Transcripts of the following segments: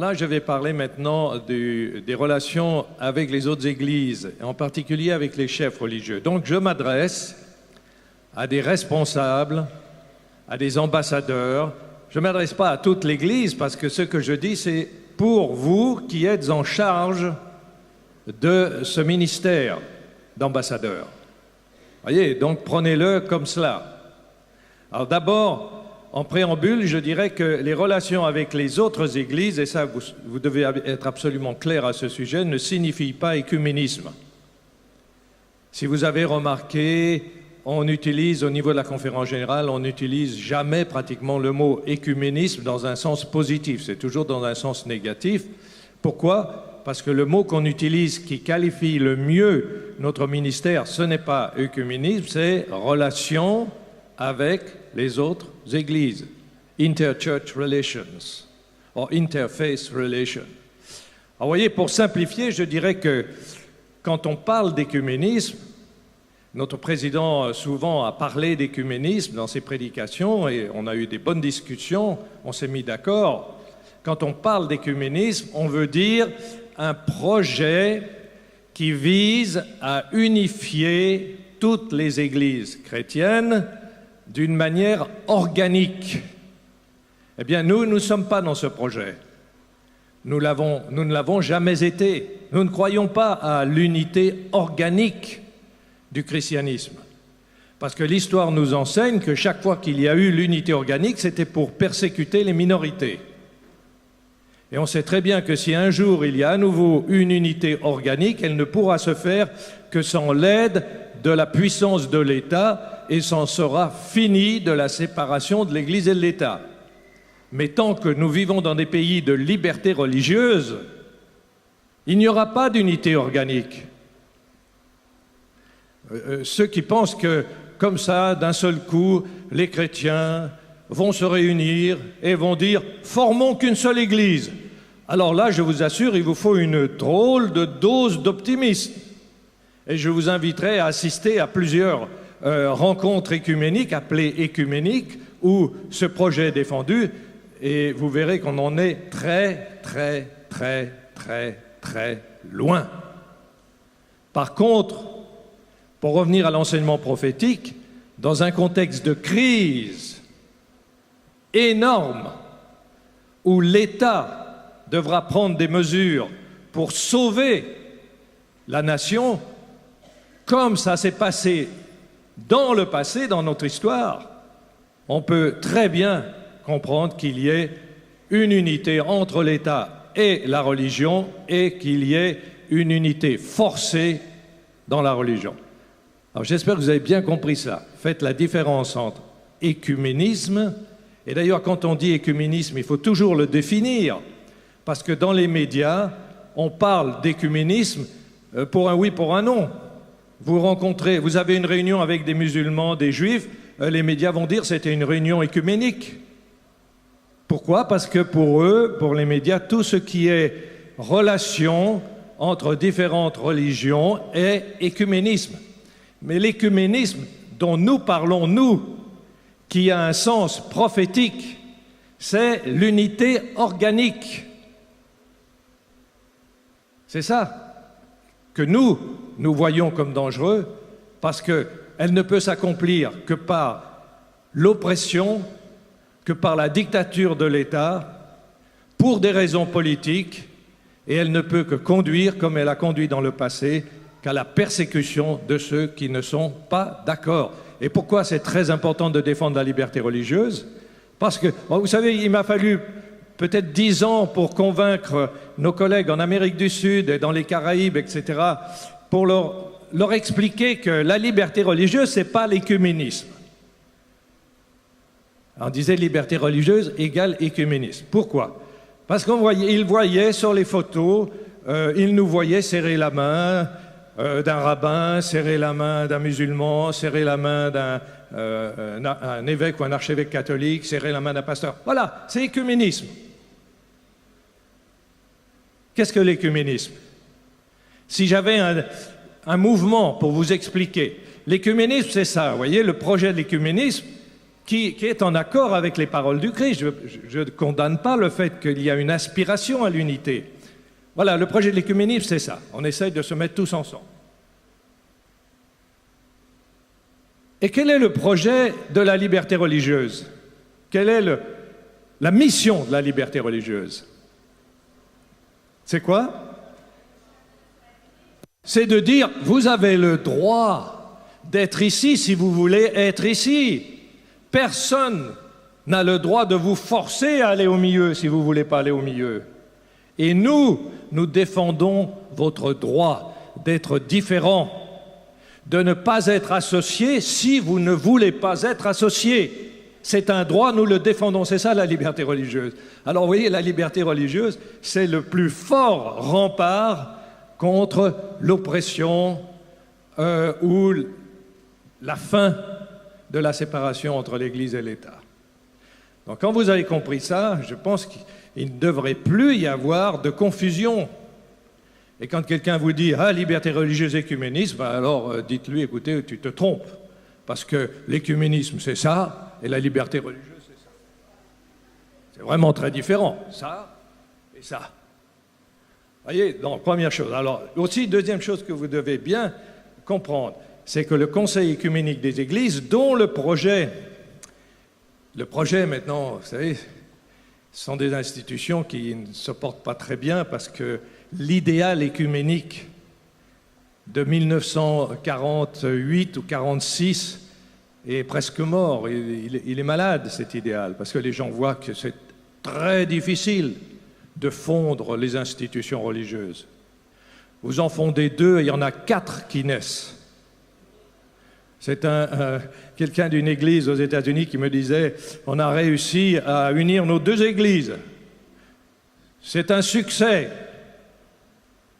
Là, je vais parler maintenant des relations avec les autres églises, et en particulier avec les chefs religieux. Donc, je m'adresse à des responsables, à des ambassadeurs. Je ne m'adresse pas à toute l'Église, parce que ce que je dis, c'est pour vous qui êtes en charge de ce ministère d'ambassadeur. Voyez, donc prenez-le comme cela. Alors d'abord, en préambule, je dirais que les relations avec les autres églises, et ça vous devez être absolument clair à ce sujet, ne signifient pas écuménisme. Si vous avez remarqué, on utilise au niveau de la conférence générale, on n'utilise jamais pratiquement le mot écuménisme dans un sens positif, c'est toujours dans un sens négatif. Pourquoi ? Parce que le mot qu'on utilise qui qualifie le mieux notre ministère, ce n'est pas œcuménisme, c'est relation avec les autres églises. Interchurch relations, ou interfaith relations. Alors, vous voyez, pour simplifier, je dirais que quand on parle d'écuménisme, notre président souvent a parlé d'écuménisme dans ses prédications et on a eu des bonnes discussions, on s'est mis d'accord. Quand on parle d'écuménisme, on veut dire un projet qui vise à unifier toutes les églises chrétiennes d'une manière organique. Eh bien, nous ne sommes pas dans ce projet. Nous ne l'avons jamais été. Nous ne croyons pas à l'unité organique du christianisme. Parce que l'histoire nous enseigne que chaque fois qu'il y a eu l'unité organique, c'était pour persécuter les minorités. Et on sait très bien que si un jour il y a à nouveau une unité organique, elle ne pourra se faire que sans l'aide de la puissance de l'État et s'en sera fini de la séparation de l'Église et de l'État. Mais tant que nous vivons dans des pays de liberté religieuse, il n'y aura pas d'unité organique. Ceux qui pensent que, comme ça, d'un seul coup, les chrétiens vont se réunir et vont dire « formons qu'une seule Église ». Alors là, je vous assure, il vous faut une drôle de dose d'optimisme. Et je vous inviterai à assister à plusieurs rencontres écuméniques, appelées écuméniques, où ce projet est défendu, et vous verrez qu'on en est très, très, très, très, très loin. Par contre, pour revenir à l'enseignement prophétique, dans un contexte de crise énorme, où l'État devra prendre des mesures pour sauver la nation, comme ça s'est passé dans le passé, dans notre histoire, on peut très bien comprendre qu'il y ait une unité entre l'État et la religion et qu'il y ait une unité forcée dans la religion. Alors j'espère que vous avez bien compris ça. Faites la différence entre écuménisme, et d'ailleurs quand on dit écuménisme, il faut toujours le définir, parce que dans les médias, on parle d'écuménisme pour un oui, pour un non. Vous avez une réunion avec des musulmans, des juifs, les médias vont dire que c'était une réunion écuménique. Pourquoi ? Parce que pour eux, pour les médias, tout ce qui est relation entre différentes religions est écuménisme. Mais l'écuménisme dont nous parlons, nous, qui a un sens prophétique, c'est l'unité organique. C'est ça que nous voyons comme dangereux, parce qu'elle ne peut s'accomplir que par l'oppression, que par la dictature de l'État, pour des raisons politiques, et elle ne peut que conduire, comme elle a conduit dans le passé, qu'à la persécution de ceux qui ne sont pas d'accord. Et pourquoi c'est très important de défendre la liberté religieuse ? Parce que, vous savez, il m'a fallu peut-être 10 ans pour convaincre nos collègues en Amérique du Sud et dans les Caraïbes, etc., pour leur expliquer que la liberté religieuse, ce n'est pas l'écuménisme. On disait liberté religieuse égale écuménisme. Pourquoi ? Parce qu'ils voyaient sur les photos, ils nous voyaient serrer la main d'un rabbin, serrer la main d'un musulman, serrer la main d'un évêque ou un archevêque catholique, serrer la main d'un pasteur. Voilà, c'est écuménisme. Qu'est-ce que l'écuménisme ? Si j'avais un mouvement pour vous expliquer, l'écuménisme, c'est ça, vous voyez, le projet de l'écuménisme qui est en accord avec les paroles du Christ. Je ne condamne pas le fait qu'il y a une aspiration à l'unité. Voilà, le projet de l'écuménisme, c'est ça. On essaye de se mettre tous ensemble. Et quel est le projet de la liberté religieuse? Quelle est la mission de la liberté religieuse? C'est quoi? C'est de dire, vous avez le droit d'être ici si vous voulez être ici. Personne n'a le droit de vous forcer à aller au milieu si vous ne voulez pas aller au milieu. Et nous défendons votre droit d'être différent, de ne pas être associé si vous ne voulez pas être associé. C'est un droit, nous le défendons, c'est ça la liberté religieuse. Alors vous voyez, la liberté religieuse, c'est le plus fort rempart contre l'oppression ou la fin de la séparation entre l'Église et l'État. Donc quand vous avez compris ça, je pense qu'il ne devrait plus y avoir de confusion. Et quand quelqu'un vous dit « Ah, liberté religieuse, écuménisme », alors dites-lui « Écoutez, tu te trompes, parce que l'écuménisme, c'est ça, et la liberté religieuse, c'est ça. » C'est vraiment très différent, ça et ça. Vous voyez, donc, première chose. Alors, aussi, deuxième chose que vous devez bien comprendre, c'est que le Conseil écuménique des Églises, dont le projet maintenant, vous savez, ce sont des institutions qui ne se portent pas très bien parce que l'idéal écuménique de 1948 ou 1946 est presque mort. Il est malade, cet idéal, parce que les gens voient que c'est très difficile de fondre les institutions religieuses. Vous en fondez 2 et il y en a 4 qui naissent. C'est quelqu'un d'une église aux États-Unis qui me disait « On a réussi à unir nos 2 églises. C'est un succès.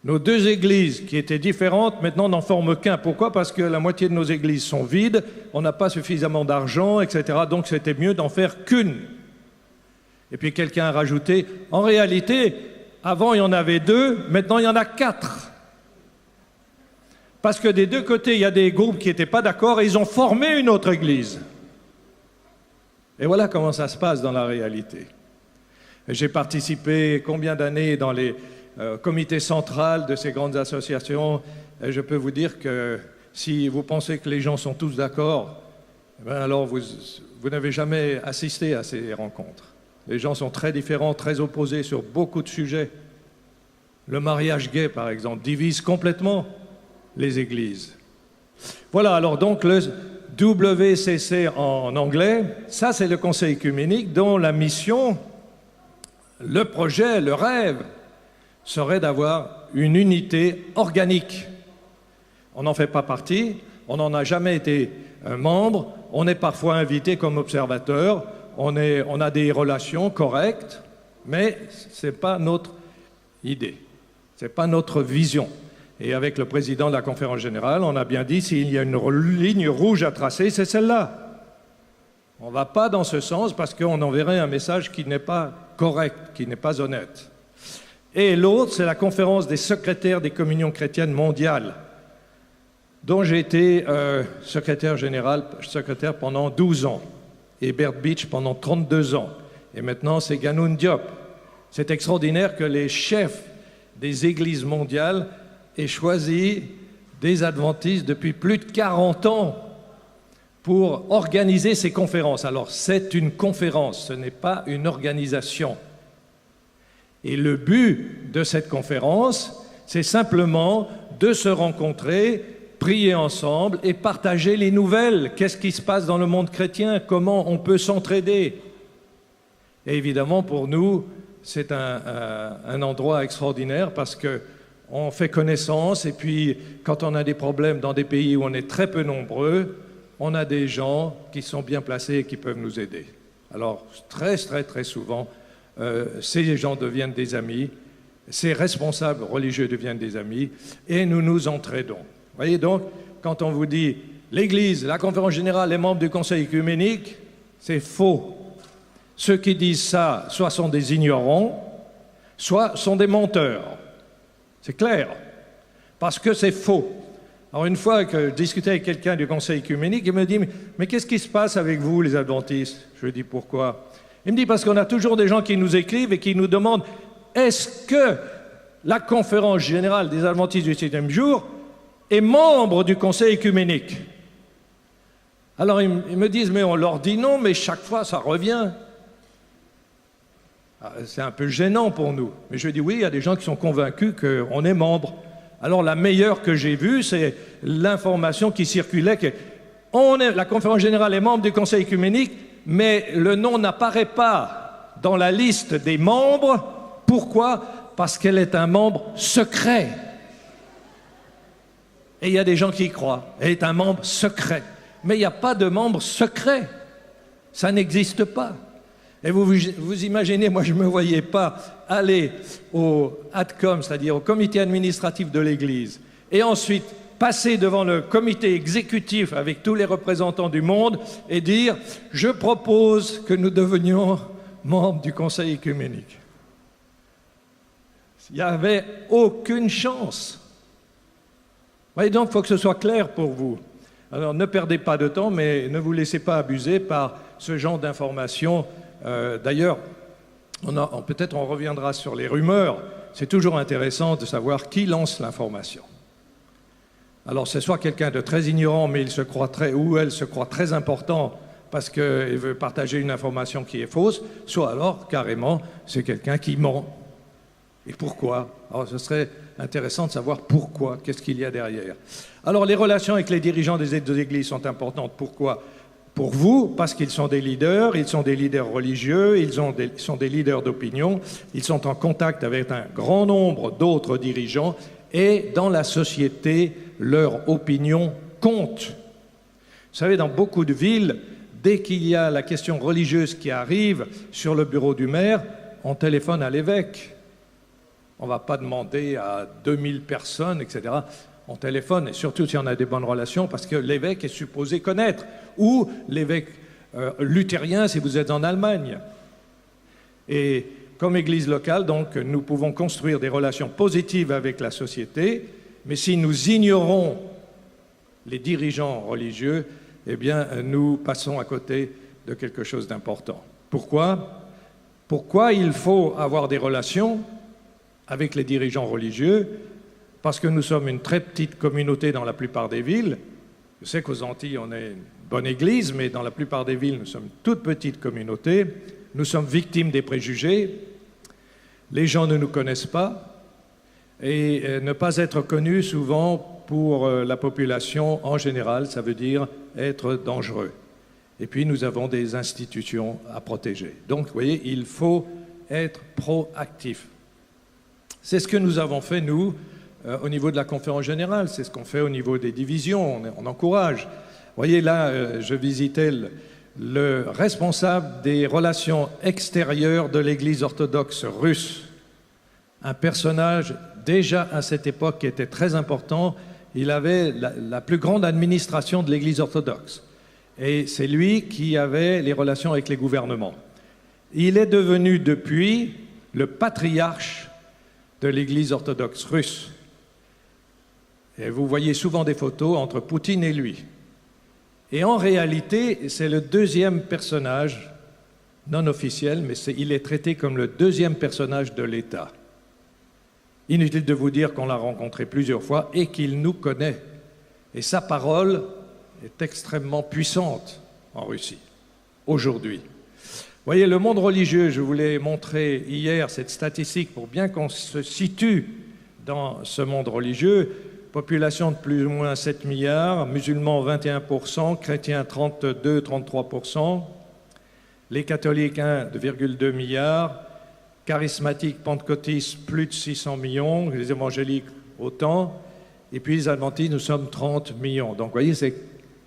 Nos 2 églises qui étaient différentes, maintenant n'en forment qu'un. Pourquoi? Parce que la moitié de nos églises sont vides, on n'a pas suffisamment d'argent, etc. Donc c'était mieux d'en faire qu'une. » Et puis quelqu'un a rajouté « En réalité, avant il y en avait 2, maintenant il y en a 4. » Parce que des 2 côtés, il y a des groupes qui n'étaient pas d'accord et ils ont formé une autre église. Et voilà comment ça se passe dans la réalité. J'ai participé combien d'années dans les comités centrales de ces grandes associations. Et je peux vous dire que si vous pensez que les gens sont tous d'accord, alors vous n'avez jamais assisté à ces rencontres. Les gens sont très différents, très opposés sur beaucoup de sujets. Le mariage gay, par exemple, divise complètement les églises. Voilà, alors donc le WCC en anglais, ça c'est le Conseil œcuménique dont la mission, le projet, le rêve, serait d'avoir une unité organique. On n'en fait pas partie, on n'en a jamais été membre, on est parfois invité comme observateur, on a des relations correctes, mais ce n'est pas notre idée, ce n'est pas notre vision. Et avec le président de la conférence générale, on a bien dit, s'il y a une ligne rouge à tracer, c'est celle-là. On ne va pas dans ce sens parce qu'on enverrait un message qui n'est pas correct, qui n'est pas honnête. Et l'autre, c'est la conférence des secrétaires des communions chrétiennes mondiales, dont j'ai été secrétaire pendant 12 ans, et Bert Beach pendant 32 ans. Et maintenant, c'est Ganoun Diop. C'est extraordinaire que les chefs des églises mondiales aient choisi des adventistes depuis plus de 40 ans pour organiser ces conférences. Alors, c'est une conférence, ce n'est pas une organisation. Et le but de cette conférence, c'est simplement de se rencontrer, prier ensemble et partager les nouvelles. Qu'est-ce qui se passe dans le monde chrétien? Comment on peut s'entraider? Et évidemment, pour nous, c'est un endroit extraordinaire parce qu'on fait connaissance et puis quand on a des problèmes dans des pays où on est très peu nombreux, on a des gens qui sont bien placés et qui peuvent nous aider. Alors, très souvent, ces gens deviennent des amis, ces responsables religieux deviennent des amis et nous nous entraidons. Vous voyez donc, quand on vous dit l'Église, la conférence générale, les membres du Conseil œcuménique, c'est faux. Ceux qui disent ça, soit sont des ignorants, soit sont des menteurs. C'est clair, parce que c'est faux. Alors une fois que je discutais avec quelqu'un du Conseil œcuménique, il me dit « Mais qu'est-ce qui se passe avec vous, les adventistes ?» Je lui dis « Pourquoi ?» Il me dit « Parce qu'on a toujours des gens qui nous écrivent et qui nous demandent « Est-ce que la conférence générale des adventistes du 7e jour est membre du Conseil œcuménique ?» Alors ils me disent « Mais on leur dit non, mais chaque fois ça revient. » C'est un peu gênant pour nous. Mais je dis « Oui, il y a des gens qui sont convaincus qu'on est membre. » Alors la meilleure que j'ai vue, c'est l'information qui circulait que la conférence générale est membre du Conseil œcuménique, mais le nom n'apparaît pas dans la liste des membres. Pourquoi? Parce qu'elle est un membre secret. Et il y a des gens qui y croient. Elle est un membre secret. Mais il n'y a pas de membre secret. Ça n'existe pas. Et vous imaginez, moi je ne me voyais pas aller au ADCOM, c'est-à-dire au comité administratif de l'Église, et ensuite passer devant le comité exécutif avec tous les représentants du monde et dire « Je propose que nous devenions membres du Conseil œcuménique ». Il n'y avait aucune chance. Voyez donc, il faut que ce soit clair pour vous. Alors ne perdez pas de temps, mais ne vous laissez pas abuser par ce genre d'informations. D'ailleurs, peut-être on reviendra sur les rumeurs. C'est toujours intéressant de savoir qui lance l'information. Alors c'est soit quelqu'un de très ignorant, mais il se croit ou elle se croit très important parce qu'il veut partager une information qui est fausse, soit alors carrément c'est quelqu'un qui ment. Et pourquoi? Alors ce serait intéressant de savoir pourquoi, qu'est-ce qu'il y a derrière. Alors les relations avec les dirigeants des églises sont importantes. Pourquoi? Pour vous, parce qu'ils sont des leaders religieux, ils sont des leaders d'opinion, ils sont en contact avec un grand nombre d'autres dirigeants et dans la société, leur opinion compte. Vous savez, dans beaucoup de villes, dès qu'il y a la question religieuse qui arrive sur le bureau du maire, on téléphone à l'évêque. On ne va pas demander à 2000 personnes, etc. On téléphone, et surtout si on a des bonnes relations, parce que l'évêque est supposé connaître. Ou l'évêque luthérien, si vous êtes en Allemagne. Et comme Église locale, donc, nous pouvons construire des relations positives avec la société, mais si nous ignorons les dirigeants religieux, eh bien, nous passons à côté de quelque chose d'important. Pourquoi? Pourquoi il faut avoir des relations avec les dirigeants religieux? Parce que nous sommes une très petite communauté dans la plupart des villes. Je sais qu'aux Antilles, on est une bonne église, mais dans la plupart des villes, nous sommes une toute petite communauté. Nous sommes victimes des préjugés. Les gens ne nous connaissent pas. Et ne pas être connu, souvent, pour la population en général, ça veut dire être dangereux. Et puis, nous avons des institutions à protéger. Donc, vous voyez, il faut être proactif. C'est ce que nous avons fait, nous, au niveau de la conférence générale, c'est ce qu'on fait au niveau des divisions, on encourage. Vous voyez là, je visitais le responsable des relations extérieures de l'Église orthodoxe russe, un personnage déjà à cette époque qui était très important. Il avait la plus grande administration de l'Église orthodoxe et c'est lui qui avait les relations avec les gouvernements. Il est devenu depuis le patriarche de l'Église orthodoxe russe. Et vous voyez souvent des photos entre Poutine et lui. Et en réalité, c'est le deuxième personnage, non officiel, mais il est traité comme le deuxième personnage de l'État. Inutile de vous dire qu'on l'a rencontré plusieurs fois et qu'il nous connaît. Et sa parole est extrêmement puissante en Russie, aujourd'hui. Vous voyez, le monde religieux, je vous l'ai montré hier, cette statistique, pour bien qu'on se situe dans ce monde religieux. Population de plus ou moins 7 milliards, musulmans 21%, chrétiens 32-33%, les catholiques 1,2 milliard, charismatiques, pentecôtistes plus de 600 millions, les évangéliques autant, et puis les adventistes, nous sommes 30 millions. Donc vous voyez, c'est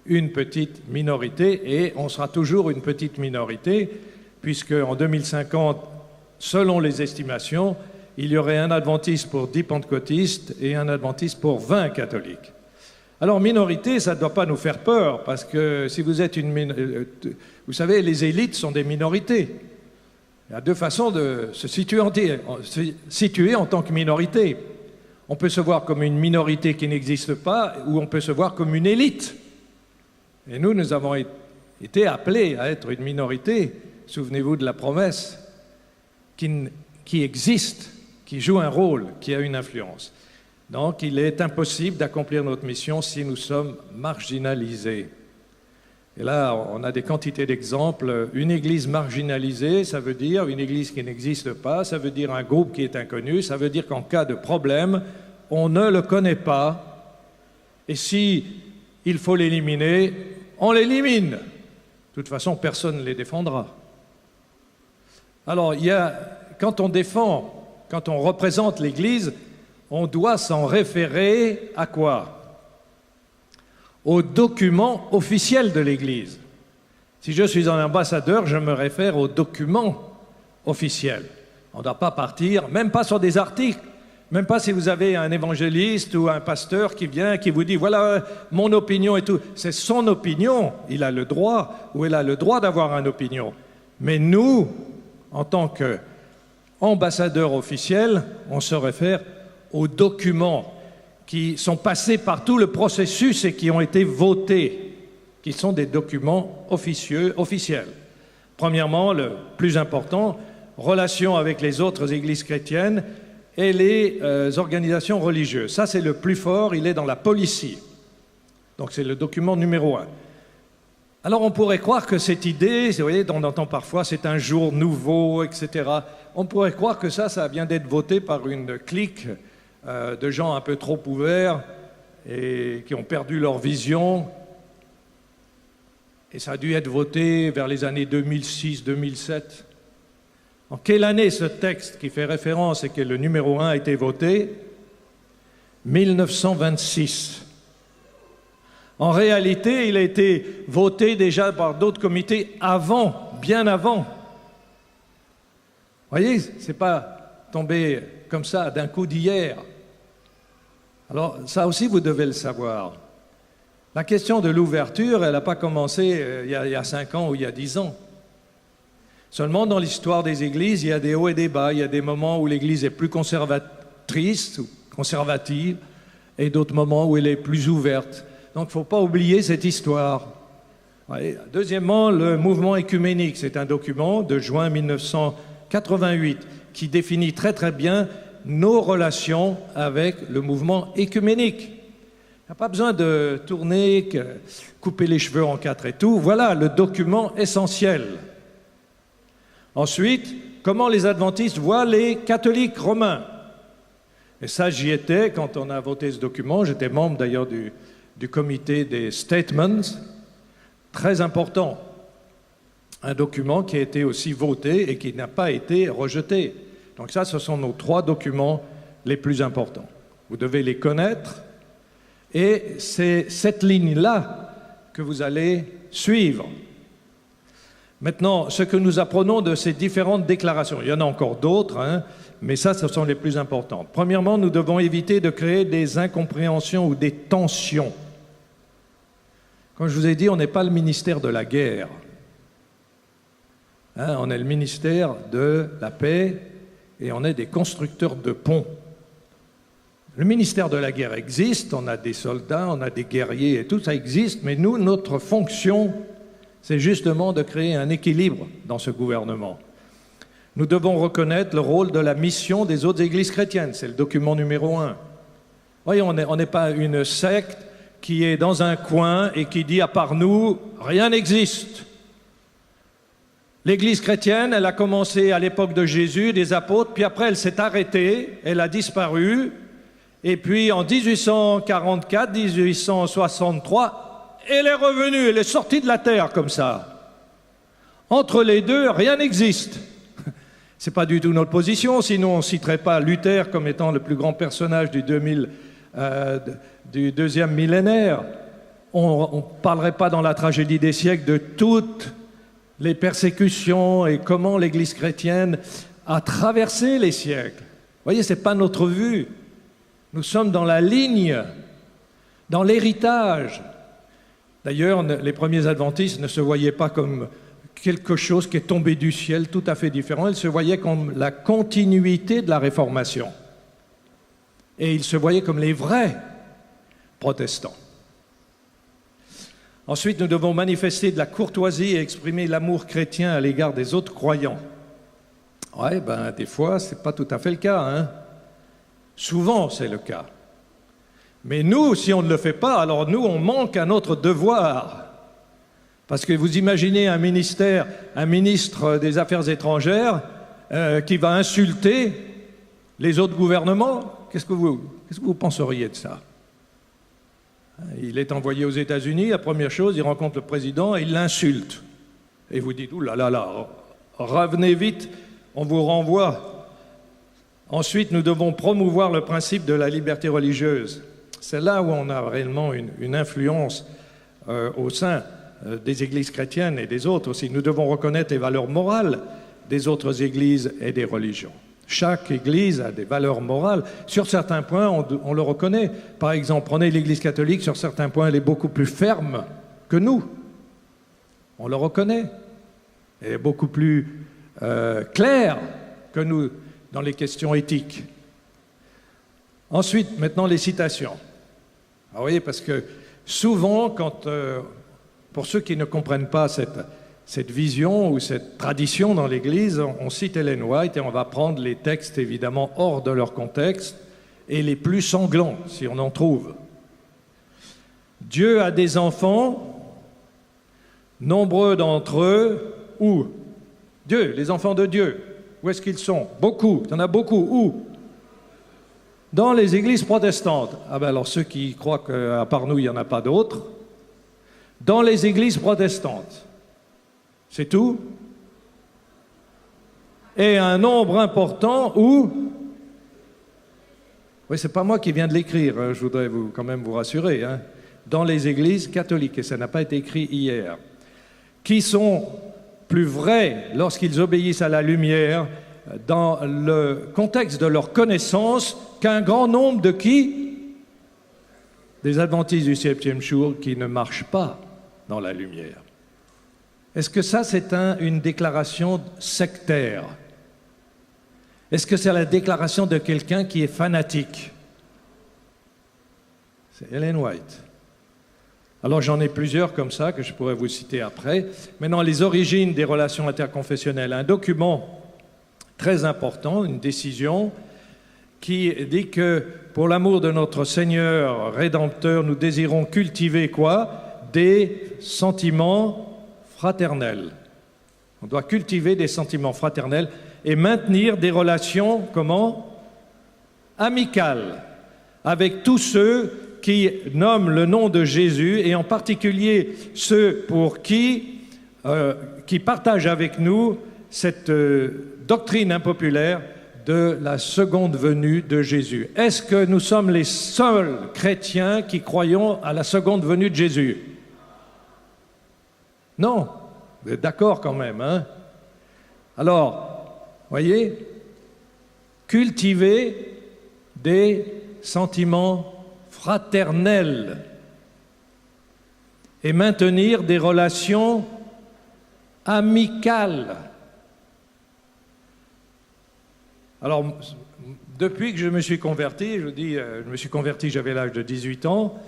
une petite minorité, et on sera toujours une petite minorité, puisque en 2050, selon les estimations, il y aurait un adventiste pour 10 pentecôtistes et un adventiste pour 20 catholiques. Alors, minorité, ça ne doit pas nous faire peur, parce que si vous êtes vous savez, les élites sont des minorités. Il y a deux façons de se situer en tant que minorité. On peut se voir comme une minorité qui n'existe pas, ou on peut se voir comme une élite. Et nous avons été appelés à être une minorité, souvenez-vous de la promesse, qui existe, qui joue un rôle, qui a une influence. Donc il est impossible d'accomplir notre mission si nous sommes marginalisés. Et là, on a des quantités d'exemples. Une église marginalisée, ça veut dire une église qui n'existe pas, ça veut dire un groupe qui est inconnu, ça veut dire qu'en cas de problème, on ne le connaît pas. Et si il faut l'éliminer, on l'élimine. De toute façon, personne ne les défendra. Alors, quand on représente l'Église, on doit s'en référer à quoi? Aux documents officiels de l'Église. Si je suis un ambassadeur, je me réfère aux documents officiels. On ne doit pas partir, même pas sur des articles, même pas si vous avez un évangéliste ou un pasteur qui vient, qui vous dit « voilà mon opinion et tout ». C'est son opinion, il a le droit ou elle a le droit d'avoir une opinion. Mais nous, en tant qu'ambassadeurs officiels, on se réfère aux documents qui sont passés par tout le processus et qui ont été votés, qui sont des documents officiels. Premièrement, le plus important, relations avec les autres églises chrétiennes et les organisations religieuses. Ça, c'est le plus fort, il est dans la policy. Donc, c'est le document numéro 1. Alors, on pourrait croire que cette idée, vous voyez, on entend parfois, c'est un jour nouveau, etc. On pourrait croire que ça vient d'être voté par une clique de gens un peu trop ouverts et qui ont perdu leur vision. Et ça a dû être voté vers les années 2006-2007. En quelle année ce texte qui fait référence et qui est le numéro 1 a été voté? 1926. En réalité, il a été voté déjà par d'autres comités avant, bien avant. Vous voyez, ce n'est pas tombé comme ça d'un coup d'hier. Alors, ça aussi, vous devez le savoir. La question de l'ouverture, elle n'a pas commencé il y a 5 ans ou il y a 10 ans. Seulement, dans l'histoire des églises, il y a des hauts et des bas. Il y a des moments où l'église est plus conservatrice ou conservative et d'autres moments où elle est plus ouverte. Donc, il ne faut pas oublier cette histoire. Ouais. Deuxièmement, le mouvement écuménique. C'est un document de juin 1988 qui définit très très bien nos relations avec le mouvement écuménique. Il n'y a pas besoin de tourner, couper les cheveux en 4 et tout. Voilà le document essentiel. Ensuite, comment les adventistes voient les catholiques romains. Et ça, j'y étais quand on a voté ce document. J'étais membre d'ailleurs du comité des statements. Très important. Un document qui a été aussi voté et qui n'a pas été rejeté. Donc ça, ce sont nos 3 documents les plus importants. Vous devez les connaître et c'est cette ligne-là que vous allez suivre. Maintenant, ce que nous apprenons de ces différentes déclarations, il y en a encore d'autres, hein, mais ça, ce sont les plus importantes. Premièrement, nous devons éviter de créer des incompréhensions ou des tensions. Comme je vous ai dit, on n'est pas le ministère de la guerre. Hein, on est le ministère de la paix et on est des constructeurs de ponts. Le ministère de la guerre existe, on a des soldats, on a des guerriers et tout ça existe, mais nous, notre fonction, c'est justement de créer un équilibre dans ce gouvernement. Nous devons reconnaître le rôle de la mission des autres églises chrétiennes, c'est le document numéro 1. Voyez, on n'est pas une secte qui est dans un coin et qui dit à part nous, rien n'existe. L'Église chrétienne, elle a commencé à l'époque de Jésus, des apôtres, puis après elle s'est arrêtée, elle a disparu, et puis en 1844, 1863, elle est revenue, elle est sortie de la terre comme ça. Entre les deux, rien n'existe. C'est pas du tout notre position, sinon on ne citerait pas Luther comme étant le plus grand personnage du deuxième millénaire. On ne parlerait pas dans la tragédie des siècles de toutes les persécutions et comment l'Église chrétienne a traversé les siècles. Vous voyez, ce n'est pas notre vue. Nous sommes dans la ligne, dans l'héritage. D'ailleurs, les premiers adventistes ne se voyaient pas comme quelque chose qui est tombé du ciel, tout à fait différent. Ils se voyaient comme la continuité de la Réformation. et ils se voyaient comme les vrais protestants. Ensuite, nous devons manifester de la courtoisie et exprimer l'amour chrétien à l'égard des autres croyants. Ouais, des fois, ce n'est pas tout à fait le cas, hein. Souvent, c'est le cas. Mais nous, si on ne le fait pas, alors nous, on manque à notre devoir. Parce que vous imaginez un ministre des Affaires étrangères qui va insulter les autres gouvernements. Qu'est-ce que vous penseriez de ça? Il est envoyé aux États-Unis, la première chose, il rencontre le président et il l'insulte. Et vous dites, ouh là là là, revenez vite, on vous renvoie. Ensuite, nous devons promouvoir le principe de la liberté religieuse. C'est là où on a réellement une influence au sein des églises chrétiennes et des autres aussi. Nous devons reconnaître les valeurs morales des autres églises et des religions. Chaque église a des valeurs morales. Sur certains points, on le reconnaît. Par exemple, prenez l'église catholique, sur certains points, elle est beaucoup plus ferme que nous. On le reconnaît. Elle est beaucoup plus claire que nous dans les questions éthiques. Ensuite, maintenant, les citations. Ah, vous voyez, parce que souvent, pour ceux qui ne comprennent pas cette vision ou cette tradition dans l'Église, on cite Ellen White et on va prendre les textes évidemment hors de leur contexte et les plus sanglants, si on en trouve. Dieu a des enfants, nombreux d'entre eux, où? Dieu, les enfants de Dieu, où est-ce qu'ils sont? Beaucoup, il y en a beaucoup, où? Dans les églises protestantes. Ah ben alors ceux qui croient qu'à part nous, il n'y en a pas d'autres. Dans les églises protestantes. C'est tout. Et un nombre important où? Oui, c'est pas moi qui viens de l'écrire, hein, je voudrais quand même vous rassurer. Hein. Dans les églises catholiques, et ça n'a pas été écrit hier, qui sont plus vrais lorsqu'ils obéissent à la lumière dans le contexte de leur connaissance qu'un grand nombre de qui? Des adventistes du 7e jour qui ne marchent pas dans la lumière. Est-ce que ça, c'est une déclaration sectaire? Est-ce que c'est la déclaration de quelqu'un qui est fanatique? C'est Ellen White. Alors j'en ai plusieurs comme ça que je pourrais vous citer après. Maintenant, les origines des relations interconfessionnelles. Un document très important, une décision qui dit que pour l'amour de notre Seigneur Rédempteur, nous désirons cultiver quoi? Des sentiments fraternels. On doit cultiver des sentiments fraternels et maintenir des relations, comment? Amicales, avec tous ceux qui nomment le nom de Jésus et en particulier ceux pour qui partagent avec nous cette doctrine impopulaire de la seconde venue de Jésus. Est-ce que nous sommes les seuls chrétiens qui croyons à la seconde venue de Jésus? Non, vous êtes d'accord quand même, hein? Alors, voyez, cultiver des sentiments fraternels et maintenir des relations amicales. Alors, depuis que je me suis converti, je me suis converti, j'avais l'âge de 18 ans,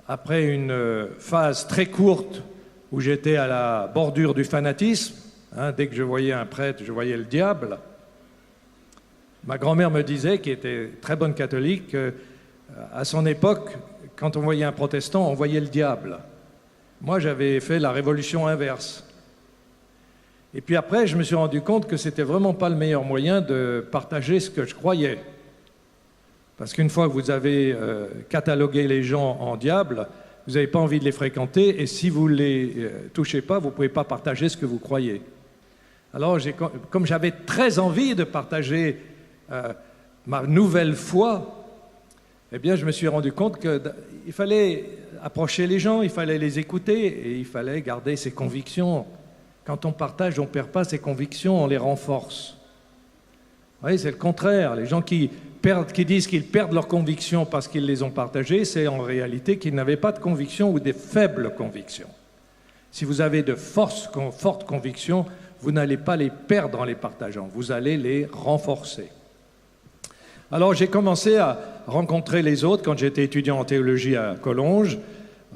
après une phase très courte où j'étais à la bordure du fanatisme, hein, dès que je voyais un prêtre, je voyais le diable. Ma grand-mère me disait, qui était très bonne catholique, à son époque, quand on voyait un protestant, on voyait le diable. Moi, j'avais fait la révolution inverse. Et puis après, je me suis rendu compte que c'était vraiment pas le meilleur moyen de partager ce que je croyais. Parce qu'une fois que vous avez catalogué les gens en diable, vous n'avez pas envie de les fréquenter, et si vous ne les touchez pas, vous ne pouvez pas partager ce que vous croyez. Alors, comme j'avais très envie de partager ma nouvelle foi, eh bien, je me suis rendu compte qu'il fallait approcher les gens, il fallait les écouter, et il fallait garder ses convictions. Quand on partage, on ne perd pas ses convictions, on les renforce. Vous voyez, c'est le contraire. Les gens qui disent qu'ils perdent leurs convictions parce qu'ils les ont partagées, c'est en réalité qu'ils n'avaient pas de convictions ou des faibles convictions. Si vous avez de fortes convictions, vous n'allez pas les perdre en les partageant, vous allez les renforcer. Alors j'ai commencé à rencontrer les autres quand j'étais étudiant en théologie à Collonges.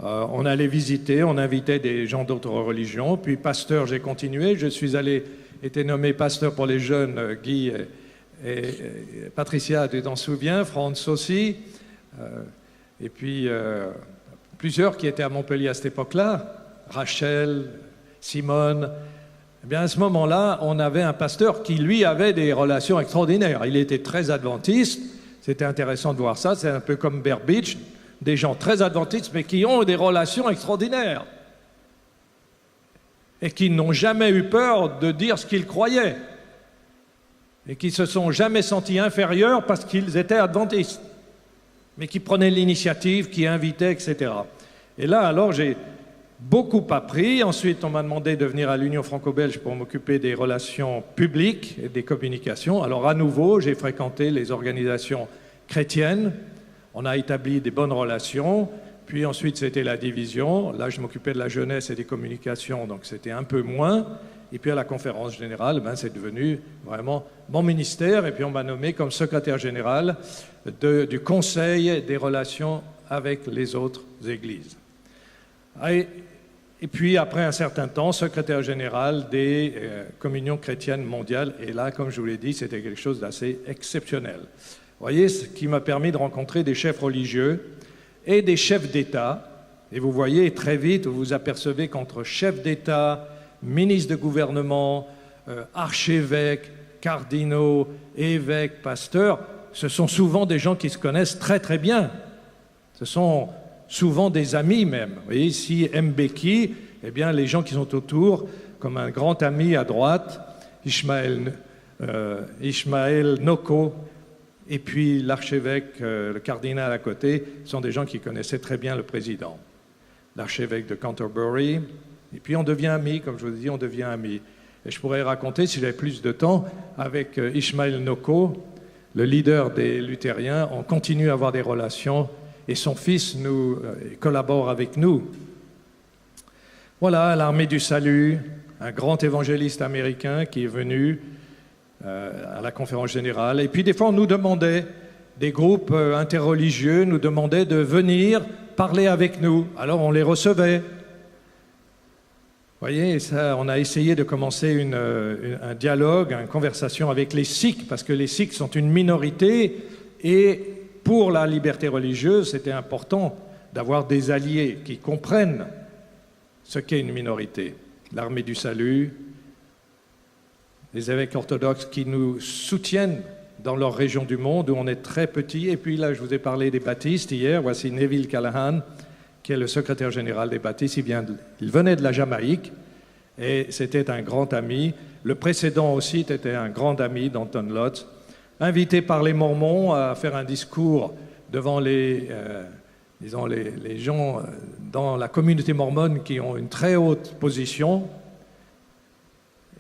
On allait visiter, on invitait des gens d'autres religions. Puis pasteur, j'ai continué. Je suis été nommé pasteur pour les jeunes, Guy et Patricia, tu t'en souviens, Franz aussi. Et puis plusieurs qui étaient à Montpellier à cette époque-là, Rachel, Simone. Eh bien, à ce moment-là, on avait un pasteur qui, lui, avait des relations extraordinaires. Il était très adventiste. C'était intéressant de voir ça. C'est un peu comme Bear Beach, des gens très adventistes, mais qui ont des relations extraordinaires. Et qui n'ont jamais eu peur de dire ce qu'ils croyaient. Et qui se sont jamais sentis inférieurs parce qu'ils étaient adventistes. Mais qui prenaient l'initiative, qui invitaient, etc. Et là, alors, j'ai beaucoup appris. Ensuite, on m'a demandé de venir à l'Union franco-belge pour m'occuper des relations publiques et des communications. Alors, à nouveau, j'ai fréquenté les organisations chrétiennes. On a établi des bonnes relations. Puis ensuite, c'était la division. Là, je m'occupais de la jeunesse et des communications, donc c'était un peu moins. Et puis à la conférence générale, c'est devenu vraiment mon ministère. Et puis on m'a nommé comme secrétaire général du Conseil des relations avec les autres églises. Et puis après un certain temps, secrétaire général des communions chrétiennes mondiales. Et là, comme je vous l'ai dit, c'était quelque chose d'assez exceptionnel. Vous voyez, ce qui m'a permis de rencontrer des chefs religieux et des chefs d'État. Et vous voyez très vite, vous vous apercevez qu'entre chefs d'État, ministres de gouvernement, archevêques, cardinaux, évêques, pasteurs, ce sont souvent des gens qui se connaissent très très bien. Ce sont souvent des amis même. Vous voyez ici Mbeki, eh bien les gens qui sont autour, comme un grand ami à droite, Ishmael Noko, et puis l'archevêque, le cardinal à côté, sont des gens qui connaissaient très bien le président. L'archevêque de Canterbury, et puis on devient amis, comme je vous ai dit, on devient amis. Et je pourrais raconter, si j'avais plus de temps, avec Ishmael Noko, le leader des luthériens, on continue à avoir des relations, et son fils collabore avec nous. Voilà, l'Armée du Salut, un grand évangéliste américain qui est venu à la conférence générale. Et puis des fois, on nous demandait, des groupes interreligieux nous demandaient de venir parler avec nous. Alors on les recevait. Vous voyez, ça, on a essayé de commencer un dialogue, une conversation avec les Sikhs, parce que les Sikhs sont une minorité, et pour la liberté religieuse, c'était important d'avoir des alliés qui comprennent ce qu'est une minorité. L'Armée du Salut, les évêques orthodoxes qui nous soutiennent dans leur région du monde où on est très petit. Et puis là, je vous ai parlé des baptistes hier. Voici Neville Callahan, qui est le secrétaire général des baptistes. Il venait de la Jamaïque et c'était un grand ami. Le précédent aussi était un grand ami d'Anton Lotz, invité par les Mormons à faire un discours devant les gens dans la communauté mormone qui ont une très haute position.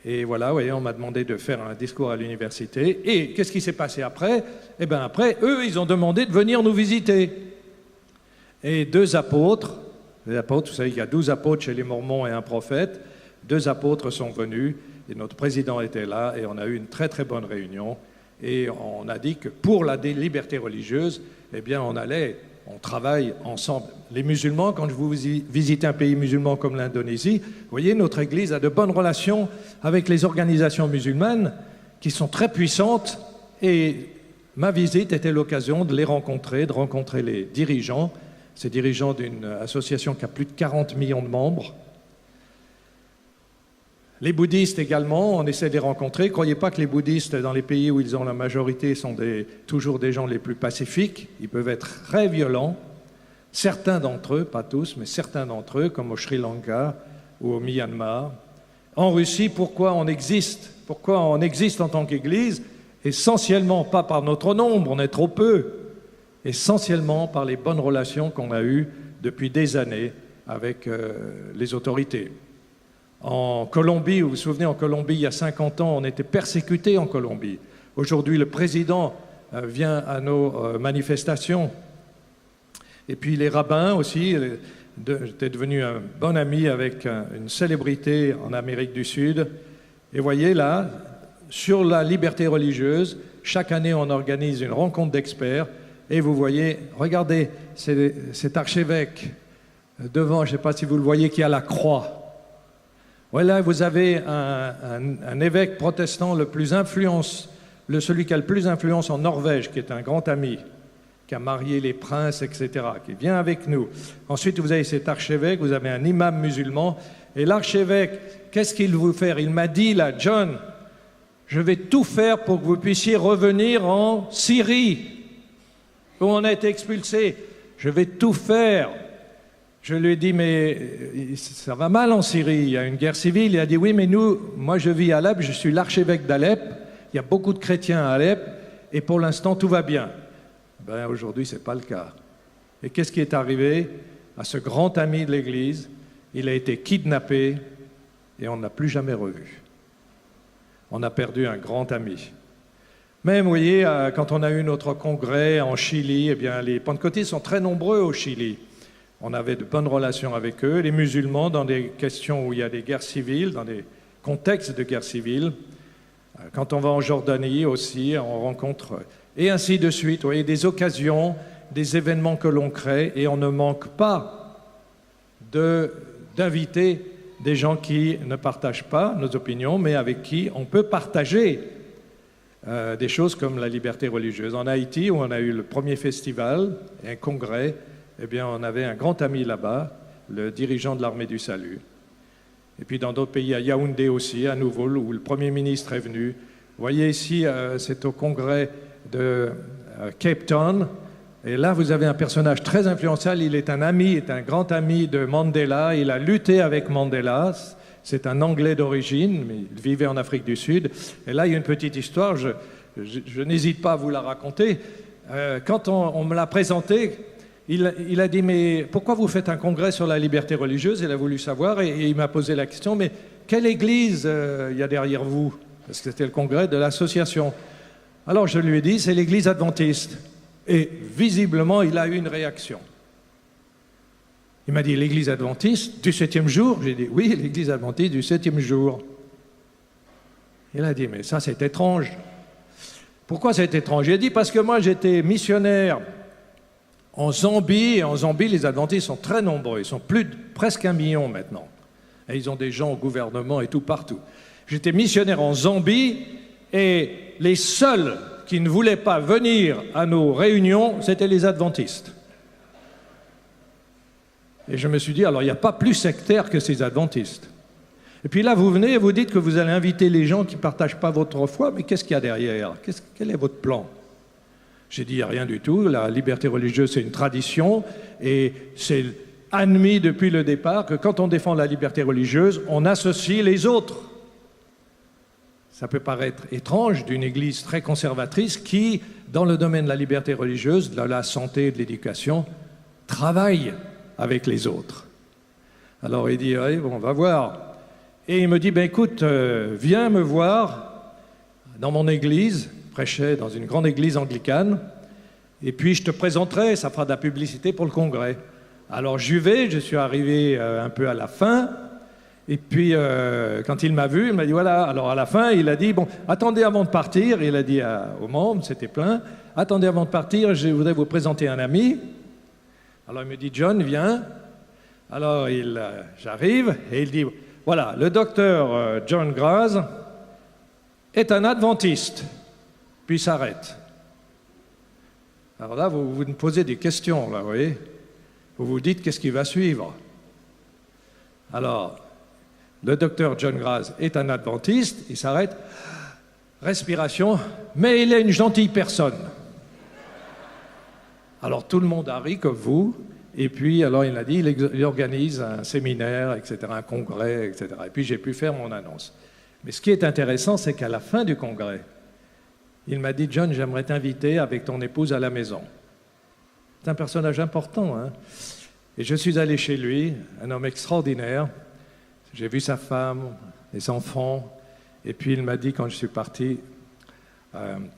Et voilà, vous voyez, on m'a demandé de faire un discours à l'université. Et qu'est-ce qui s'est passé après? Eh bien après, eux, ils ont demandé de venir nous visiter. Et deux apôtres, vous savez qu'il y a 12 apôtres chez les Mormons et un prophète, 2 apôtres sont venus, et notre président était là, et on a eu une très très bonne réunion. Et on a dit que pour la liberté religieuse, eh bien on travaille ensemble. Les musulmans, quand vous visitez un pays musulman comme l'Indonésie, vous voyez, notre Église a de bonnes relations avec les organisations musulmanes qui sont très puissantes, et ma visite était l'occasion de les rencontrer, de rencontrer les dirigeants, ces dirigeants d'une association qui a plus de 40 millions de membres. Les bouddhistes également, on essaie de les rencontrer. Ne croyez pas que les bouddhistes, dans les pays où ils ont la majorité, sont toujours des gens les plus pacifiques. Ils peuvent être très violents. Certains d'entre eux, pas tous, mais certains d'entre eux, comme au Sri Lanka ou au Myanmar. En Russie, pourquoi on existe? Pourquoi on existe en tant qu'Église? Essentiellement pas par notre nombre, on est trop peu. Essentiellement par les bonnes relations qu'on a eues depuis des années avec les autorités. En Colombie, vous vous souvenez, en Colombie, il y a 50 ans, on était persécutés en Colombie. Aujourd'hui, le président vient à nos manifestations. Et puis les rabbins aussi, j'étais devenu un bon ami avec une célébrité en Amérique du Sud. Et voyez là, sur la liberté religieuse, Chaque année, on organise une rencontre d'experts. Et vous voyez, regardez, cet archevêque devant, je ne sais pas si vous le voyez, qui a la croix. Voilà, vous avez un évêque protestant celui qui a le plus d'influence en Norvège, qui est un grand ami, qui a marié les princes, etc., qui vient avec nous. Ensuite, vous avez cet archevêque, vous avez un imam musulman. Et l'archevêque, qu'est-ce qu'il veut faire? Il m'a dit, là, John, je vais tout faire pour que vous puissiez revenir en Syrie, où on a été expulsés. Je vais tout faire. Je lui ai dit, mais ça va mal en Syrie, il y a une guerre civile. Il a dit, oui, mais moi je vis à Alep, je suis l'archevêque d'Alep, il y a beaucoup de chrétiens à Alep, et pour l'instant tout va bien. Ben, aujourd'hui, ce n'est pas le cas. Et qu'est-ce qui est arrivé à ce grand ami de l'Église? Il a été kidnappé et on ne l'a plus jamais revu. On a perdu un grand ami. Mais vous voyez, quand on a eu notre congrès en Chili, eh bien, les pentecôtistes sont très nombreux au Chili. On avait de bonnes relations avec eux, les musulmans, dans des questions où il y a des guerres civiles, dans des contextes de guerre civile. Quand on va en Jordanie aussi, on rencontre, et ainsi de suite. Vous voyez, des occasions, des événements que l'on crée, et on ne manque pas d'inviter des gens qui ne partagent pas nos opinions, mais avec qui on peut partager des choses comme la liberté religieuse. En Haïti, où on a eu le premier festival, un congrès, eh bien, on avait un grand ami là-bas, le dirigeant de l'armée du salut. Et puis dans d'autres pays, à Yaoundé aussi, à nouveau, où le Premier ministre est venu. Vous voyez ici, c'est au congrès de Cape Town. Et là, vous avez un personnage très influentiel. Il est un grand ami de Mandela. Il a lutté avec Mandela. C'est un Anglais d'origine, mais il vivait en Afrique du Sud. Et là, il y a une petite histoire, je n'hésite pas à vous la raconter. Quand on me l'a présenté, il a dit, mais pourquoi vous faites un congrès sur la liberté religieuse? Il a voulu savoir et il m'a posé la question, mais quelle église il y a derrière vous? Parce que c'était le congrès de l'association. Alors je lui ai dit, c'est l'église adventiste. Et visiblement, il a eu une réaction. Il m'a dit, l'église adventiste du 7e jour? J'ai dit, oui, l'église adventiste du 7e jour. Il a dit, mais ça c'est étrange. Pourquoi c'est étrange? J'ai dit, parce que moi j'étais missionnaire en Zambie, et en Zambie, les adventistes sont très nombreux. Ils sont presque 1 million maintenant. Et ils ont des gens au gouvernement et tout partout. J'étais missionnaire en Zambie, et les seuls qui ne voulaient pas venir à nos réunions, c'était les adventistes. Et je me suis dit, alors il n'y a pas plus sectaire que ces adventistes. Et puis là, vous venez et vous dites que vous allez inviter les gens qui ne partagent pas votre foi, mais qu'est-ce qu'il y a derrière? Quel est votre plan? J'ai dit, il n'y a rien du tout. La liberté religieuse, c'est une tradition, et c'est admis depuis le départ que quand on défend la liberté religieuse, on associe les autres. Ça peut paraître étrange d'une église très conservatrice qui, dans le domaine de la liberté religieuse, de la santé et de l'éducation, travaille avec les autres. Alors il dit, allez, bon, on va voir. Et il me dit, ben écoute, viens me voir dans mon église. Je prêchais dans une grande église anglicane. Et puis je te présenterai, ça fera de la publicité pour le congrès. Alors je suis arrivé un peu à la fin. Et puis, quand il m'a vu, il m'a dit, voilà, alors à la fin, il a dit, bon, attendez avant de partir, il a dit aux membres, c'était plein, attendez avant de partir, je voudrais vous présenter un ami. Alors il me dit, John, viens. Alors j'arrive, et il dit, voilà, le docteur John Graz est un adventiste. Puis il s'arrête. Alors là, vous me posez des questions, là, vous voyez. Vous vous dites, qu'est-ce qui va suivre? Alors, le docteur John Graz est un adventiste, il s'arrête, respiration, mais il est une gentille personne. Alors tout le monde a ri comme vous, et puis alors il a dit, il organise un séminaire, etc., un congrès, etc. Et puis j'ai pu faire mon annonce. Mais ce qui est intéressant, c'est qu'à la fin du congrès, il m'a dit, John, j'aimerais t'inviter avec ton épouse à la maison. C'est un personnage important, hein. Et je suis allé chez lui, un homme extraordinaire. J'ai vu sa femme, les enfants, et puis il m'a dit, quand je suis parti,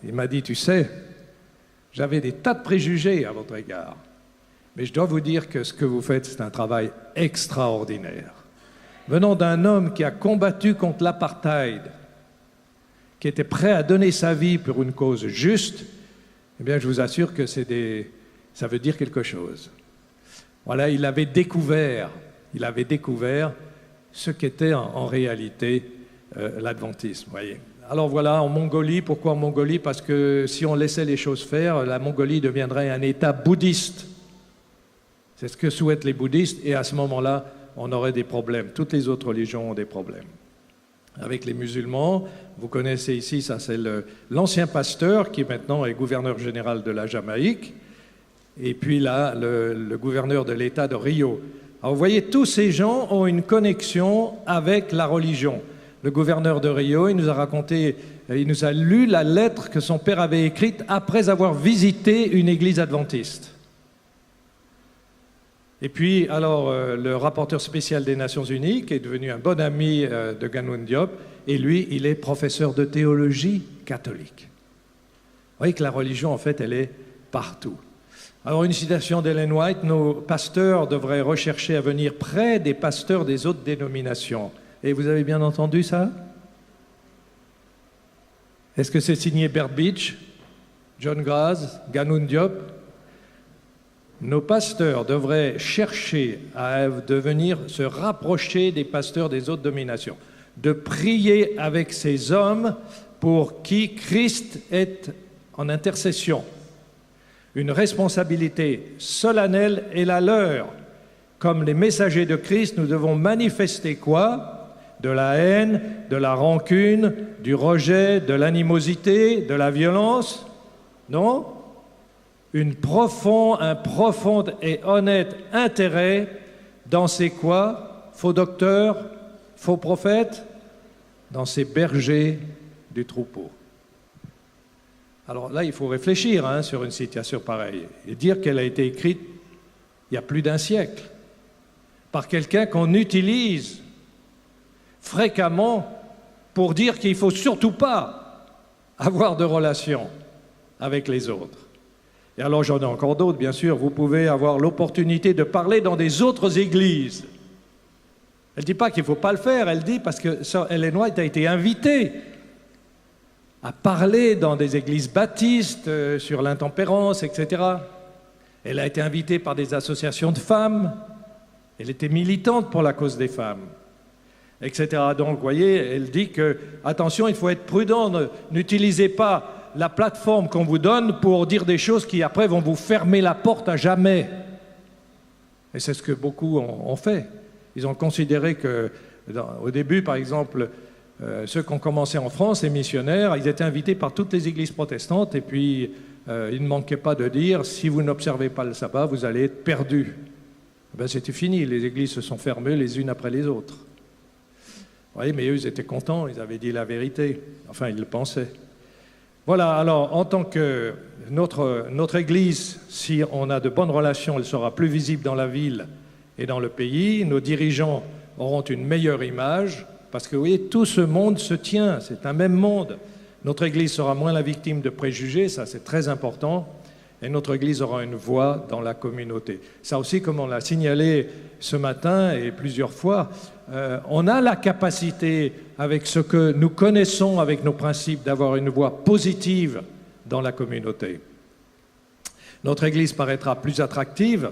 il m'a dit, tu sais, j'avais des tas de préjugés à votre égard, mais je dois vous dire que ce que vous faites, c'est un travail extraordinaire. Venant d'un homme qui a combattu contre l'apartheid, qui était prêt à donner sa vie pour une cause juste, eh bien, je vous assure que ça veut dire quelque chose. Voilà, il avait découvert ce qu'était en réalité l'adventisme, voyez. Alors voilà, en Mongolie, pourquoi en Mongolie? Parce que si on laissait les choses faire, la Mongolie deviendrait un État bouddhiste. C'est ce que souhaitent les bouddhistes, et à ce moment-là, on aurait des problèmes. Toutes les autres religions ont des problèmes. Avec les musulmans, vous connaissez ici, ça c'est l'ancien pasteur qui maintenant est gouverneur général de la Jamaïque, et puis là, le gouverneur de l'État de Rio. Alors vous voyez, tous ces gens ont une connexion avec la religion. Le gouverneur de Rio, il nous a raconté, il nous a lu la lettre que son père avait écrite après avoir visité une église adventiste. Et puis, alors, le rapporteur spécial des Nations Unies, qui est devenu un bon ami de Ganoun Diop, et lui, il est professeur de théologie catholique. Vous voyez que la religion, en fait, elle est partout. Alors, une citation d'Ellen White, nos pasteurs devraient rechercher à venir près des pasteurs des autres dénominations. Et vous avez bien entendu ça? Est-ce que c'est signé Bert Beach, John Graz, Ganoun Diop? Nos pasteurs devraient chercher à devenir se rapprocher des pasteurs des autres dominations, de prier avec ces hommes pour qui Christ est en intercession. Une responsabilité solennelle est la leur. Comme les messagers de Christ, nous devons manifester quoi? De la haine, de la rancune, du rejet, de l'animosité, de la violence? Non? Un profond et honnête intérêt dans ces quoi? Faux docteurs, faux prophètes? Dans ces bergers du troupeau. Alors là, il faut réfléchir sur une citation pareille et dire qu'elle a été écrite il y a plus d'un siècle par quelqu'un qu'on utilise fréquemment pour dire qu'il ne faut surtout pas avoir de relations avec les autres. Et alors j'en ai encore d'autres, bien sûr. Vous pouvez avoir l'opportunité de parler dans des autres églises. Elle ne dit pas qu'il ne faut pas le faire, elle dit parce que Ellen White a été invitée à parler dans des églises baptistes sur l'intempérance, etc. Elle a été invitée par des associations de femmes. Elle était militante pour la cause des femmes, etc. Donc, vous voyez, elle dit que, attention, il faut être prudent, n'utilisez pas la plateforme qu'on vous donne pour dire des choses qui, après, vont vous fermer la porte à jamais. Et c'est ce que beaucoup ont fait. Ils ont considéré que, au début, par exemple, ceux qui ont commencé en France, les missionnaires, ils étaient invités par toutes les églises protestantes, et puis il ne manquait pas de dire, si vous n'observez pas le sabbat, vous allez être perdus. Ben, c'était fini, les églises se sont fermées les unes après les autres. Vous voyez, mais eux, ils étaient contents, ils avaient dit la vérité. Enfin, ils le pensaient. Voilà, alors, en tant que notre Église, si on a de bonnes relations, elle sera plus visible dans la ville et dans le pays. Nos dirigeants auront une meilleure image, parce que, vous voyez, tout ce monde se tient, c'est un même monde. Notre Église sera moins la victime de préjugés, ça c'est très important, et notre Église aura une voix dans la communauté. Ça aussi, comme on l'a signalé ce matin et plusieurs fois, on a la capacité, avec ce que nous connaissons, avec nos principes, d'avoir une voix positive dans la communauté. Notre Église paraîtra plus attractive.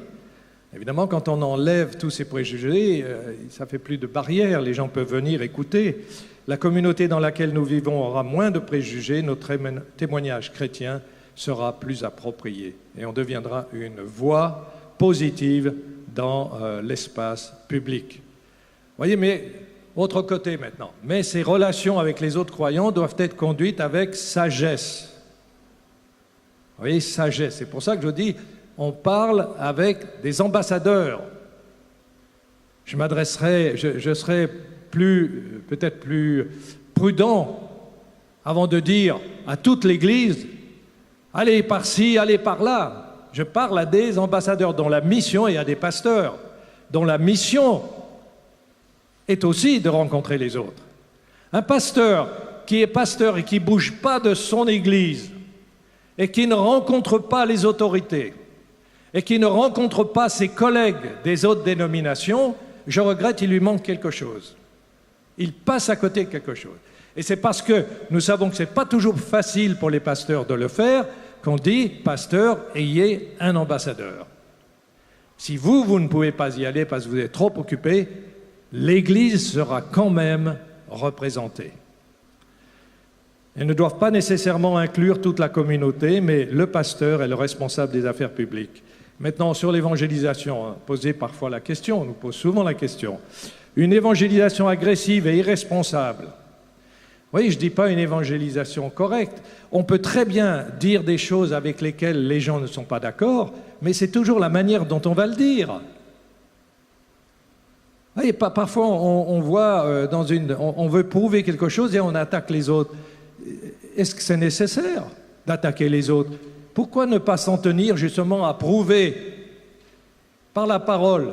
Évidemment, quand on enlève tous ces préjugés, ça fait plus de barrières, les gens peuvent venir écouter. La communauté dans laquelle nous vivons aura moins de préjugés, notre témoignage chrétien sera plus approprié et on deviendra une voix positive dans l'espace public. Vous voyez, mais autre côté maintenant. Mais ces relations avec les autres croyants doivent être conduites avec sagesse. Vous voyez, sagesse. C'est pour ça que je dis, on parle avec des ambassadeurs. Je serai peut-être plus prudent avant de dire à toute l'Église, allez par-ci, allez par-là. Je parle à des ambassadeurs dont la mission, et à des pasteurs, dont la mission est aussi de rencontrer les autres. Un pasteur qui est pasteur et qui ne bouge pas de son Église, et qui ne rencontre pas les autorités, et qui ne rencontre pas ses collègues des autres dénominations, je regrette, il lui manque quelque chose. Il passe à côté de quelque chose. Et c'est parce que nous savons que ce n'est pas toujours facile pour les pasteurs de le faire qu'on dit, pasteur, ayez un ambassadeur. Si vous ne pouvez pas y aller parce que vous êtes trop occupé, l'Église sera quand même représentée. Ils ne doivent pas nécessairement inclure toute la communauté, mais le pasteur est le responsable des affaires publiques. Maintenant, sur l'évangélisation, posez parfois la question, on nous pose souvent la question. Une évangélisation agressive et irresponsable. Vous voyez, je ne dis pas une évangélisation correcte. On peut très bien dire des choses avec lesquelles les gens ne sont pas d'accord, mais c'est toujours la manière dont on va le dire. Vous voyez, parfois, on voit on veut prouver quelque chose et on attaque les autres. Est-ce que c'est nécessaire d'attaquer les autres? Pourquoi ne pas s'en tenir justement à prouver par la parole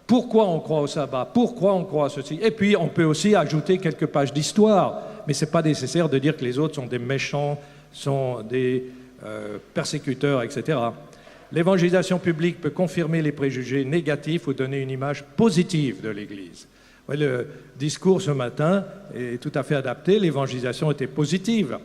pourquoi on croit au sabbat, pourquoi on croit à ceci? Et puis, on peut aussi ajouter quelques pages d'histoire. Mais ce n'est pas nécessaire de dire que les autres sont des méchants, sont des persécuteurs, etc. L'évangélisation publique peut confirmer les préjugés négatifs ou donner une image positive de l'Église. Ouais, le discours ce matin est tout à fait adapté, l'évangélisation était positive.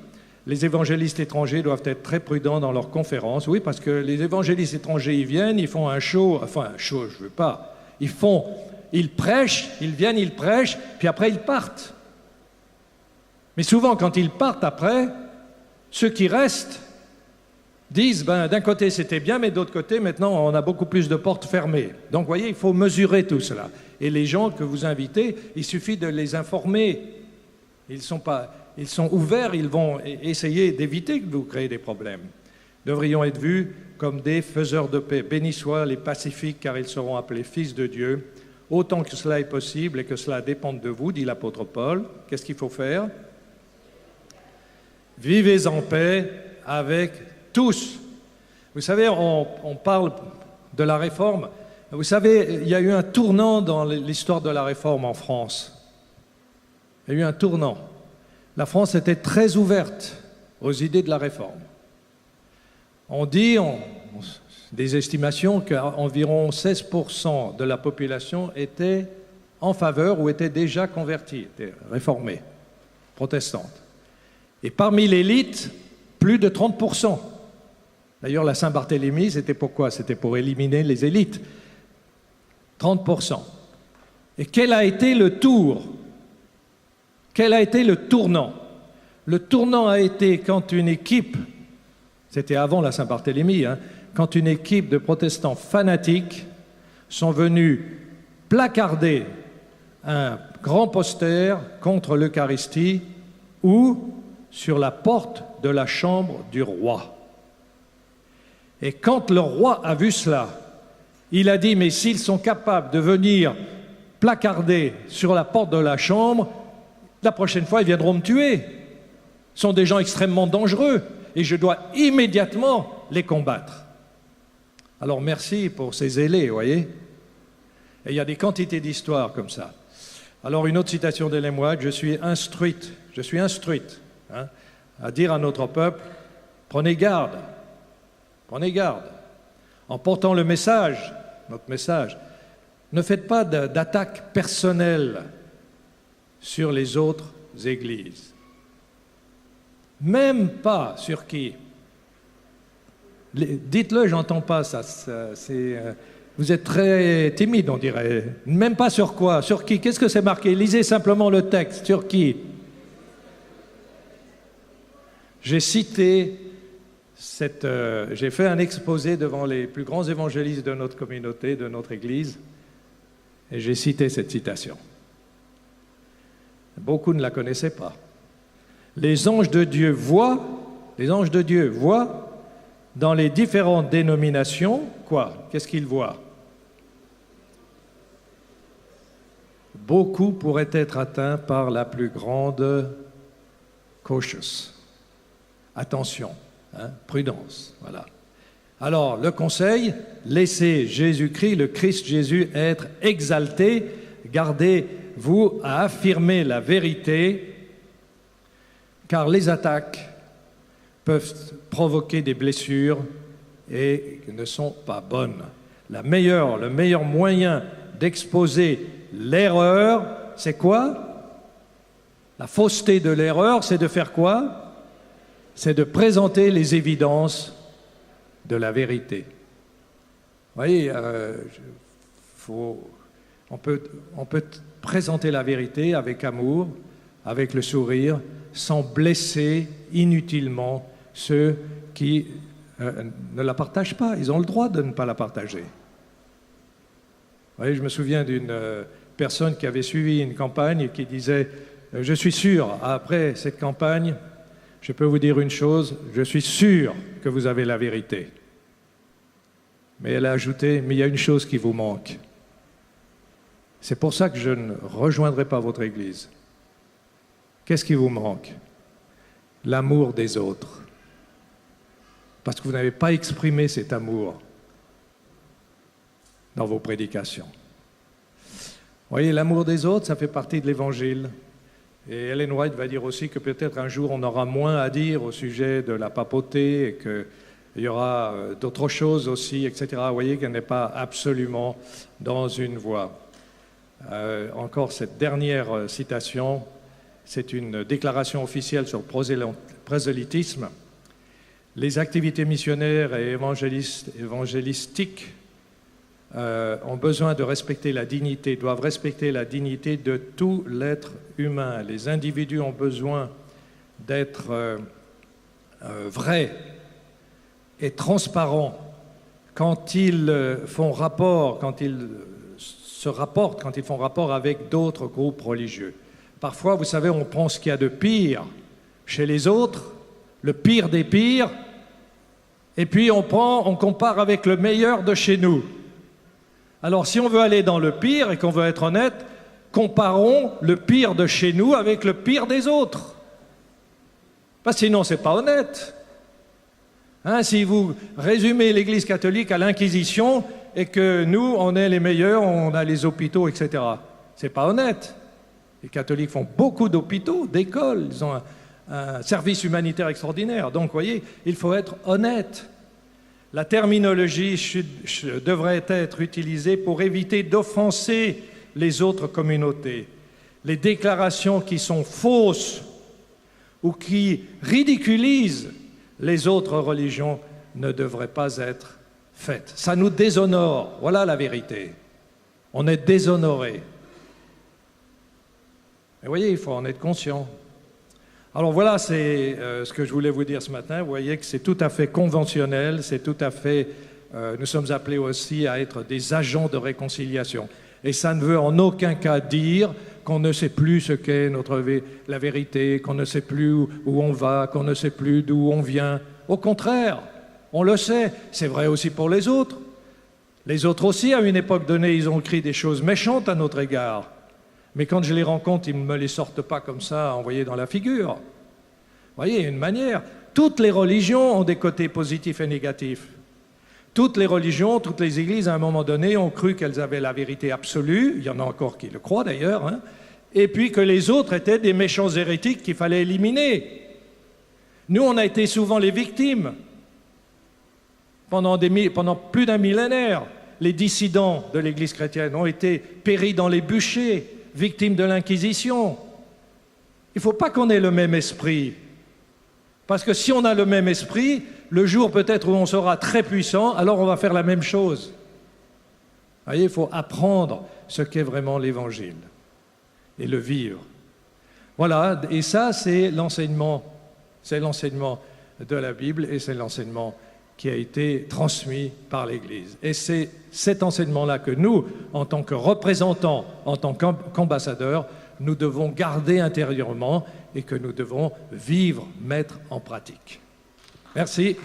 Les évangélistes étrangers doivent être très prudents dans leurs conférences, oui, parce que les évangélistes étrangers, ils viennent, ils font un show, enfin un show, je ne veux pas, ils prêchent, ils viennent, ils prêchent, puis après ils partent. Mais souvent, quand ils partent après, ceux qui restent disent, d'un côté c'était bien, mais d'autre côté, maintenant, on a beaucoup plus de portes fermées. Donc, vous voyez, il faut mesurer tout cela. Et les gens que vous invitez, il suffit de les informer. Ils sont ouverts, ils vont essayer d'éviter que vous créez des problèmes. Devrions être vus comme des faiseurs de paix. Bénis soient les pacifiques, car ils seront appelés fils de Dieu. Autant que cela est possible et que cela dépende de vous, dit l'apôtre Paul. Qu'est-ce qu'il faut faire? Vivez en paix avec tous. Vous savez, on parle de la réforme. Vous savez, il y a eu un tournant dans l'histoire de la réforme en France. Il y a eu un tournant. La France était très ouverte aux idées de la réforme. On dit, des estimations, qu'environ 16% de la population était en faveur ou était déjà convertie, était réformée, protestante. Et parmi l'élite, plus de 30%. D'ailleurs, la Saint-Barthélemy, c'était pourquoi? C'était pour éliminer les élites. 30%. Et quel a été le tour? Quel a été le tournant? Le tournant a été quand une équipe, c'était avant la Saint-Barthélemy, quand une équipe de protestants fanatiques sont venus placarder un grand poster contre l'Eucharistie ou sur la porte de la chambre du roi. Et quand le roi a vu cela, il a dit, mais s'ils sont capables de venir placarder sur la porte de la chambre, la prochaine fois, ils viendront me tuer. Ce sont des gens extrêmement dangereux et je dois immédiatement les combattre. Alors merci pour ces zélés, vous voyez. Et il y a des quantités d'histoires comme ça. Alors une autre citation d'Ellen White, je suis instruite à dire à notre peuple, prenez garde, en portant le message, notre message, ne faites pas d'attaque personnelle sur les autres églises. Même pas sur qui. Dites-le, j'entends pas ça. Vous êtes très timide, on dirait. Même pas sur quoi? Sur qui? Qu'est-ce que c'est marqué? Lisez simplement le texte. Sur qui? J'ai cité j'ai fait un exposé devant les plus grands évangélistes de notre communauté, de notre Église, et j'ai cité cette citation. Beaucoup ne la connaissaient pas. Les anges de Dieu voient dans les différentes dénominations, quoi? Qu'est-ce qu'ils voient? Beaucoup pourraient être atteints par la plus grande cautious. Attention, prudence, voilà. Alors, le conseil, laissez Jésus-Christ, le Christ Jésus, être exalté, gardez-vous à affirmer la vérité, car les attaques peuvent provoquer des blessures et ne sont pas bonnes. Le meilleur moyen d'exposer l'erreur, c'est quoi? La fausseté de l'erreur, c'est de faire quoi? C'est de présenter les évidences de la vérité. Vous voyez, on peut présenter la vérité avec amour, avec le sourire, sans blesser inutilement ceux qui ne la partagent pas. Ils ont le droit de ne pas la partager. Vous voyez, je me souviens d'une personne qui avait suivi une campagne et qui disait « Je suis sûr, après cette campagne, je peux vous dire une chose, je suis sûr que vous avez la vérité. » Mais elle a ajouté « Mais il y a une chose qui vous manque. C'est pour ça que je ne rejoindrai pas votre Église. Qu'est-ce qui vous manque? L'amour des autres. Parce que vous n'avez pas exprimé cet amour dans vos prédications. Vous voyez, l'amour des autres, ça fait partie de l'Évangile. Et Ellen White va dire aussi que peut-être un jour on aura moins à dire au sujet de la papauté et qu'il y aura d'autres choses aussi, etc. Vous voyez qu'elle n'est pas absolument dans une voie. Encore cette dernière citation, c'est une déclaration officielle sur le prosélytisme. Les activités missionnaires et évangélistiques ont besoin de respecter la dignité, doivent respecter la dignité de tout l'être humain. Les individus ont besoin d'être vrais et transparents quand ils font rapport, quand ils se rapportent, quand ils font rapport avec d'autres groupes religieux. Parfois, vous savez, on prend ce qu'il y a de pire chez les autres, le pire des pires, et puis on compare avec le meilleur de chez nous. Alors, si on veut aller dans le pire et qu'on veut être honnête, comparons le pire de chez nous avec le pire des autres. Parce que sinon, c'est pas honnête. Hein, si vous résumez l'Église catholique à l'Inquisition et que nous, on est les meilleurs, on a les hôpitaux, etc., c'est pas honnête. Les catholiques font beaucoup d'hôpitaux, d'écoles, ils ont un service humanitaire extraordinaire. Donc, vous voyez, il faut être honnête. La terminologie devrait être utilisée pour éviter d'offenser les autres communautés. Les déclarations qui sont fausses ou qui ridiculisent les autres religions ne devraient pas être faites. Ça nous déshonore. Voilà la vérité. On est déshonoré. Mais vous voyez, il faut en être conscient. Alors voilà, c'est ce que je voulais vous dire ce matin. Vous voyez que c'est tout à fait conventionnel, c'est tout à fait... nous sommes appelés aussi à être des agents de réconciliation. Et ça ne veut en aucun cas dire qu'on ne sait plus ce qu'est la vérité, qu'on ne sait plus où on va, qu'on ne sait plus d'où on vient. Au contraire, on le sait. C'est vrai aussi pour les autres. Les autres aussi, à une époque donnée, ils ont écrit des choses méchantes à notre égard. Mais quand je les rencontre, ils ne me les sortent pas comme ça, envoyés dans la figure. Vous voyez, il y a une manière. Toutes les religions ont des côtés positifs et négatifs. Toutes les religions, toutes les églises, à un moment donné, ont cru qu'elles avaient la vérité absolue. Il y en a encore qui le croient d'ailleurs. Hein, et puis que les autres étaient des méchants hérétiques qu'il fallait éliminer. Nous, on a été souvent les victimes. Pendant plus d'un millénaire, les dissidents de l'Église chrétienne ont été péris dans les bûchers, victimes de l'Inquisition. Il ne faut pas qu'on ait le même esprit. Parce que si on a le même esprit, le jour peut-être où on sera très puissant, alors on va faire la même chose. Vous voyez, il faut apprendre ce qu'est vraiment l'Évangile et le vivre. Voilà, et ça c'est l'enseignement de la Bible et c'est l'enseignement qui a été transmis par l'Église. Et c'est cet enseignement-là que nous, en tant que représentants, en tant qu'ambassadeurs, nous devons garder intérieurement et que nous devons vivre, mettre en pratique. Merci.